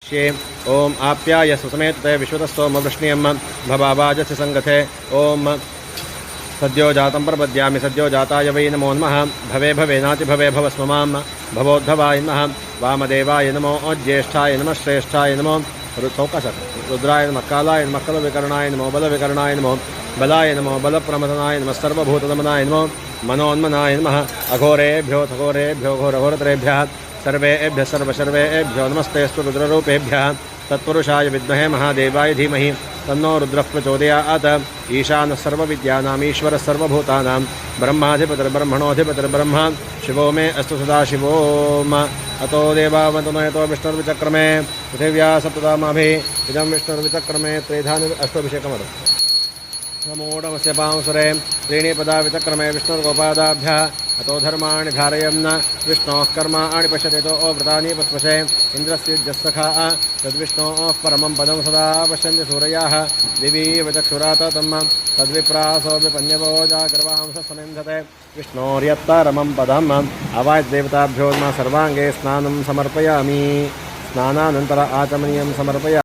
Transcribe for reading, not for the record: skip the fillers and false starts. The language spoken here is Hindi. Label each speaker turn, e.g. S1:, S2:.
S1: ओम आप्याय सुसमेतते विश्वतस्तोमवृष्णियं भवावाजस्य संगते ओम सद्यो जातं प्रपद्यामि सद्यो जाताय वै नमो नमः भवे भवेनाति भवे भवस्म मां भवोद्धवाय नमः वामदेवाय नमो ज्येष्ठाय नमः श्रेष्ठाय नमो रुद्राय नमः कालाय नमः कलविकर्णाय नमो बलविकर्णाय नमो बलाय नमो बलप्रमथनाय नमः सर्वभूतदमनाय नमो मनोन्मनाय नमः अघोरेभ्यो थघोरेभ्यो घोरघोरतरेभ्यः सर्वेभ्यः सर्वशर्वेभ्यो नमस्तेऽस्तु रुद्ररूपेभ्यः तत्पुरुषाय विद्महे महादेवाय धीमहि तन्नो रुद्रः प्रचोदयात् ईशानः सर्वविद्यानाम् ईश्वरः सर्वभूतानां ब्रह्माधिपतिर्ब्रह्मणोऽधिपतिर्ब्रह्म शिवो मे अस्तु सदा शिवोम अतो देवावन्तनो यतो विष्णुर्विचक्रमे पृथिव्या सप्तधामाभिः इदं विष्णुर्विचक्रमे त्रेधानि अष्टोऽभिषेकमद नमोडमस्य पांसुरे त्रीणि पदा विचक्रमे विष्णुर्गोपादाभ्यः अतो धर्माणि धारयन् विष्णोः कर्माणि पश्यति तो व्रतानि पस्पशे इन्द्रस्य जस्सखा तद्विष्णोः परमं पदं सदा पश्यन्ति सूरयाः दिवि विचक्षुरात तम् तद्विप्रासो विपन्यवो जागर्वांसः समिन्धते विष्णोर्यत्तरमं पदम् अवाच्यदेवताभ्यो सर्वाङ्गे स्नानं समर्पयामि स्नानानन्तर आचमनीयं समर्पयामि।